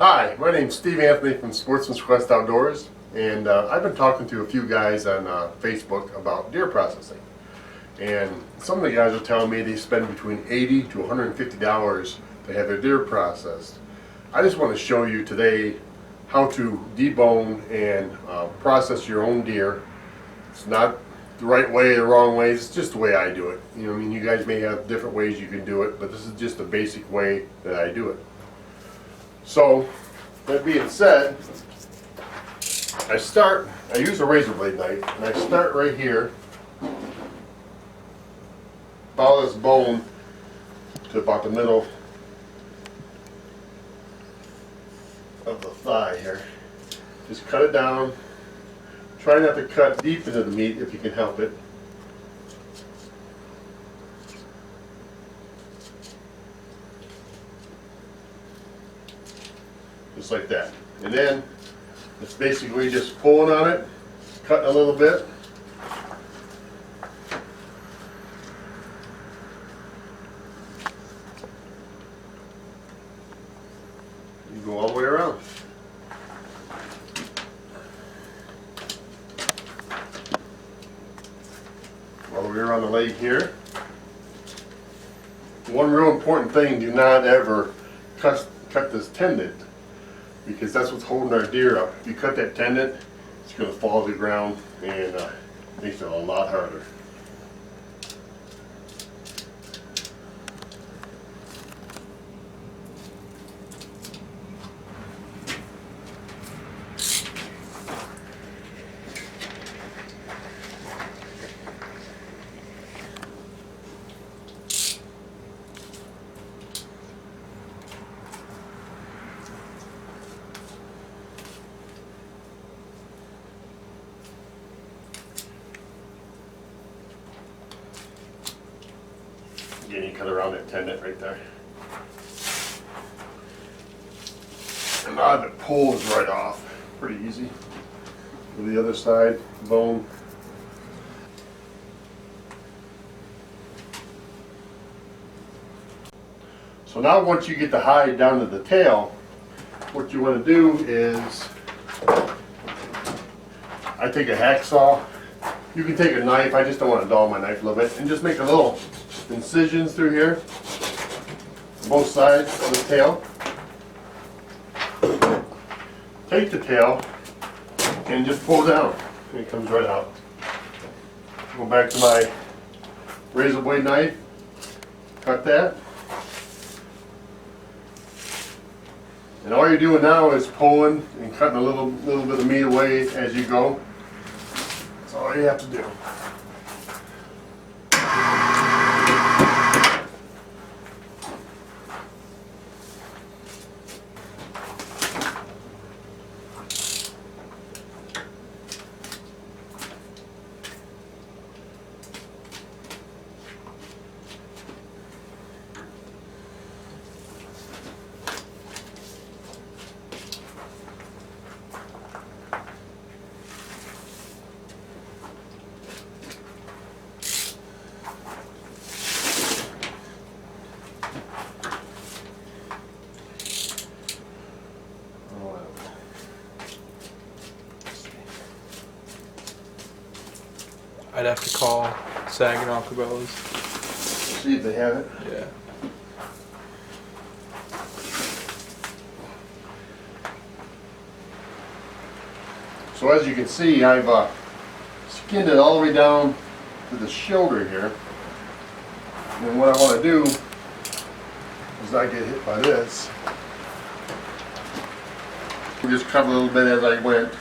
Hi, my name's Steve Anthony from Sportsman's Quest Outdoors, and I've been talking to a few guys on Facebook about deer processing. And some of the guys are telling me they spend between $80 to $150 to have their deer processed. I just want to show you today how to debone and process your own deer. It's not the right way or the wrong way, it's just the way I do it. You know, I mean, you guys may have different ways you can do it, but this is just the basic way that I do it. So, that being said, I use a razor blade knife, and I start right here, follow this bone to about the middle of the thigh here. Just cut it down. Try not to cut deep into the meat if you can help it. Just like that. And then it's basically just pulling on it, cutting a little bit. You go all the way around. All the way around the leg here. One real important thing, do not ever cut this tendon, because that's what's holding our deer up. If you cut that tendon, it's going to fall to the ground and makes it a lot harder. Again, you cut around that tendon right there. And now it pulls right off. Pretty easy. To the other side, bone. So now once you get the hide down to the tail, what you want to do is, I take a hacksaw. You can take a knife, I just don't want to dull my knife a little bit, and just make a little incisions through here, both sides of the tail. Take the tail and just pull down, and it comes right out. Go back to my razor blade knife, cut that. And all you're doing now is pulling and cutting a little bit of meat away as you go. That's all you have to do. I'd have to call Saginaw Cabela's. See if they have it. Yeah. So as you can see, I've skinned it all the way down to the shoulder here. And what I want to do is not get hit by this. Just cut a little bit as I went.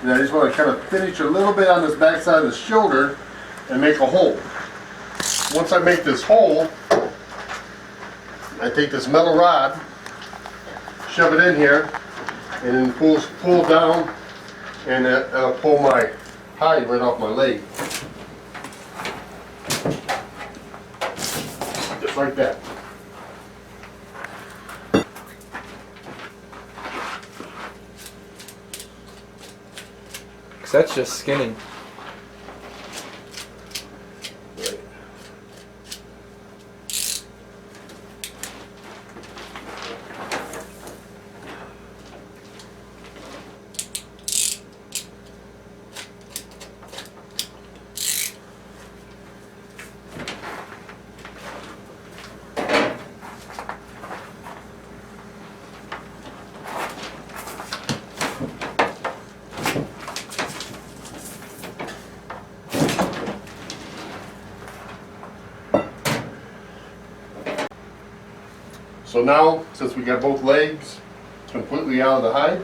And I just want to kind of finish a little bit on this back side of the shoulder and make a hole. Once I make this hole, I take this metal rod, shove it in here, and then pull down, and that'll pull my hide right off my leg. Just like that. Because that's just skinning. Right. So now, since we got both legs completely out of the hide,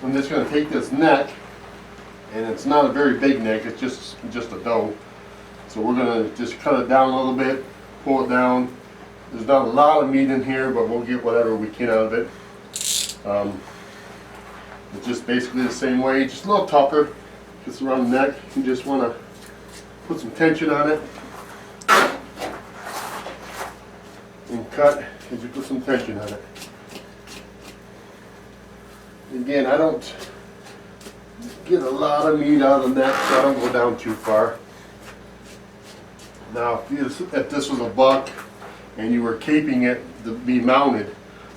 I'm just going to take this neck, and it's not a very big neck, it's just a doe. So we're going to just cut it down a little bit, pull it down. There's not a lot of meat in here, but we'll get whatever we can out of it. It's just basically the same way, just a little tougher, just around the neck. You just want to put some tension on it and cut as you put some tension on it. Again, I don't get a lot of meat out of the neck, so I don't go down too far. Now, if this was a buck and you were keeping it to be mounted,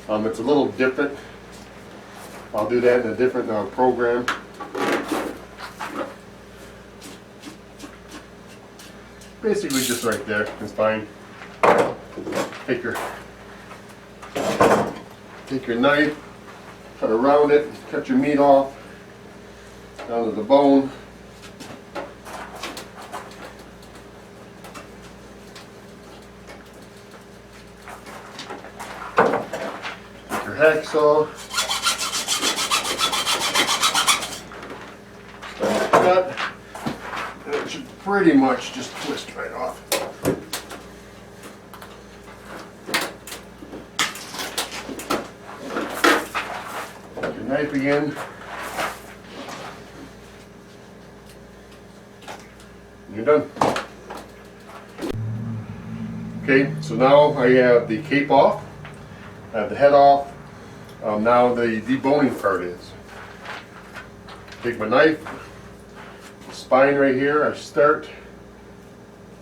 it's a little different. I'll do that in a different program. Basically just right there is fine. Take your knife, cut around it, cut your meat off, down to the bone. Take your hacksaw. Cut, and it should pretty much just twist right off. Take your knife again. And you're done. Okay, so now I have the cape off, I have the head off. Now the deboning part is. Take my knife, spine right here, I start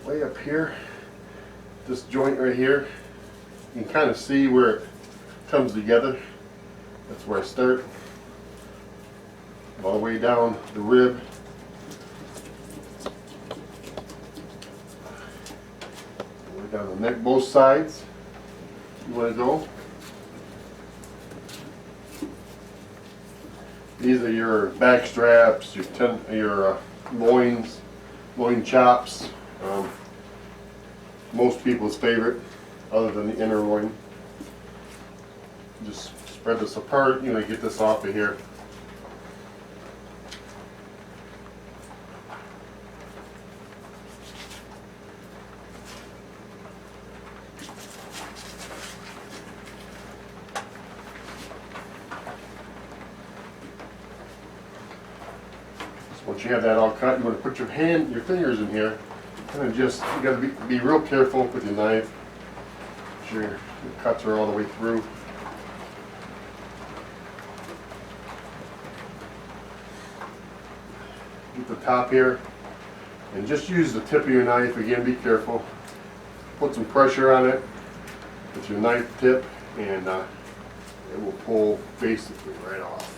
way up here, this joint right here. You can kind of see where it comes together. That's where I start. All the way down the rib. All the way down the neck, both sides. You want to go. These are your back straps, your loin chops. Most people's favorite, other than the inner loin. Just spread this apart. You know, get this off of here. Once you have that all cut, you want to put your fingers in here, and then just, you got to be real careful with your knife. Make sure your cuts are all the way through. Get the top here, and just use the tip of your knife. Again, be careful. Put some pressure on it with your knife tip, and it will pull basically right off.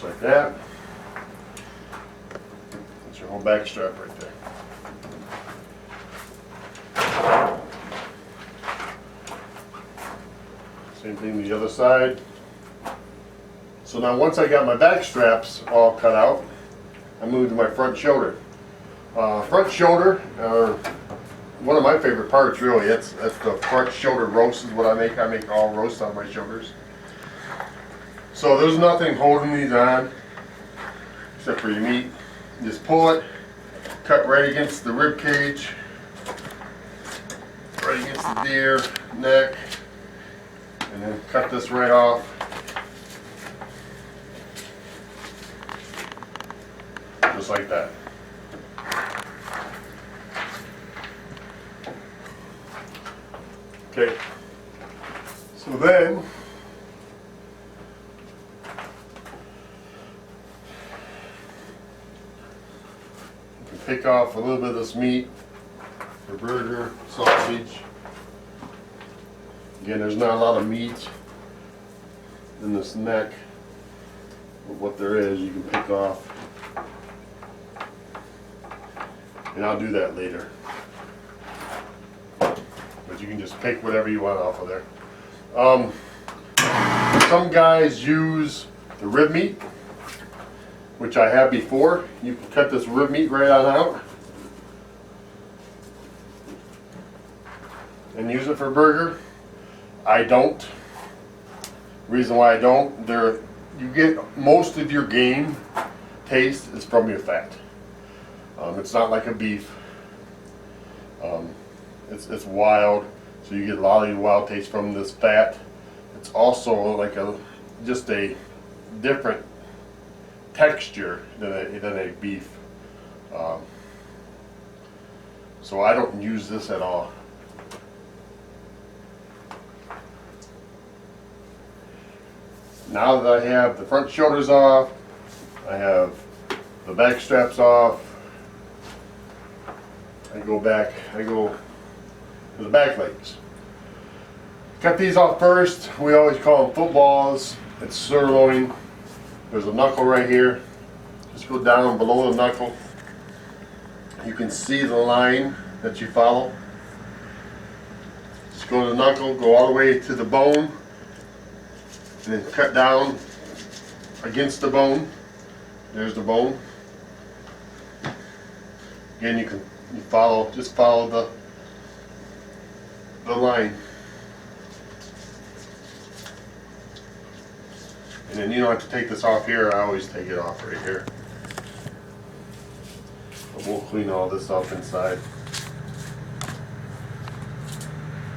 Like that. That's your whole back strap right there. Same thing the other side. So now once I got my back straps all cut out, I moved to my front shoulder. Front shoulder are one of my favorite parts, really. That's the front shoulder roast is what I make. I make all roast on my shoulders. So there's nothing holding these on except for your meat. You just pull it, cut right against the rib cage, right against the deer neck, and then cut this right off. Just like that. Okay. So then pick off a little bit of this meat, or burger, sausage, Again, there's not a lot of meat in this neck, but what there is you can pick off, and I'll do that later. But you can just pick whatever you want off of there. Some guys use the rib meat, which I have before. You can cut this rib meat right on out and use it for a burger. I don't. Reason why I don't, you get most of your game taste is from your fat. It's not like a beef. It's wild, so you get a lot of your wild taste from this fat. It's also like just a different texture than a beef. So I don't use this at all. Now that I have the front shoulders off, I have the back straps off, I go to the back legs. Cut these off first. We always call them footballs. It's sirloin. There's a knuckle right here. Just go down below the knuckle. You can see the line that you follow. Just go to the knuckle, go all the way to the bone, and then cut down against the bone. There's the bone. Again, you just follow the line. And then you don't have to take this off here. I always take it off right here. But we'll clean all this up inside.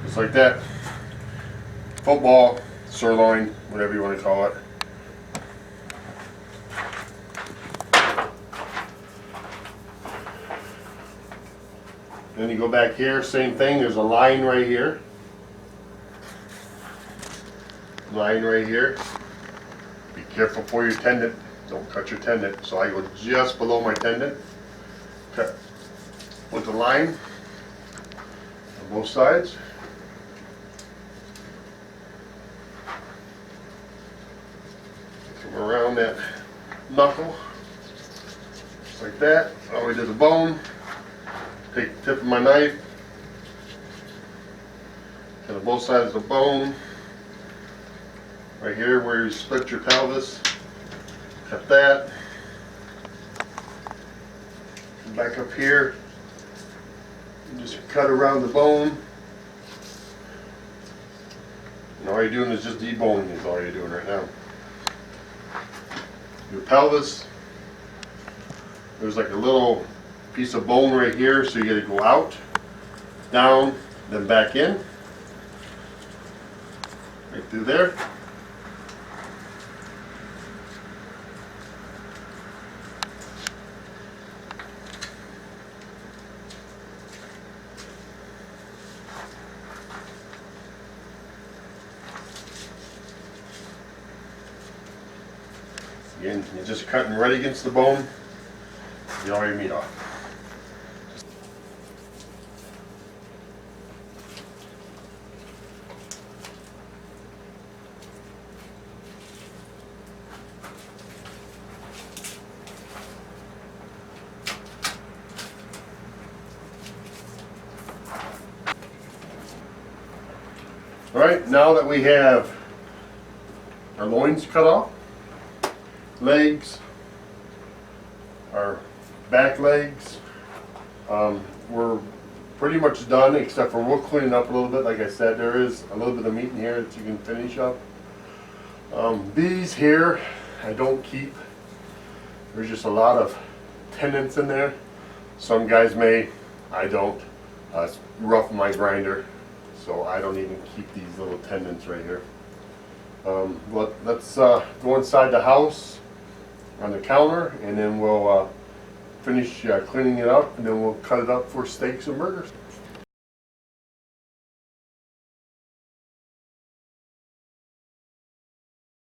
Just like that. Football, sirloin, whatever you want to call it. Then you go back here, same thing, there's a line right here. Line right here. Be careful for your tendon, don't cut your tendon. So I go just below my tendon, cut with the line on both sides. Come around that knuckle, just like that, all the way to the bone. Take the tip of my knife, cut on both sides of the bone. Right here where you split your pelvis, cut that. Back up here, you just cut around the bone. And all you're doing is just deboning is all you're doing right now. Your pelvis, there's like a little piece of bone right here, so you got to go out, down, then back in, right through there. Again, you're just cutting right against the bone, get all your meat off. Alright, now that we have our loins cut off, legs, our back legs, we're pretty much done, except for we'll clean it up a little bit. Like I said, there is a little bit of meat in here that you can finish up. These here I don't keep. There's just a lot of tendons in there. Some guys may, I don't. It's rough in my grinder, so I don't even keep these little tendons right here. But let's go inside the house on the counter, and then we'll finish cleaning it up, and then we'll cut it up for steaks and burgers.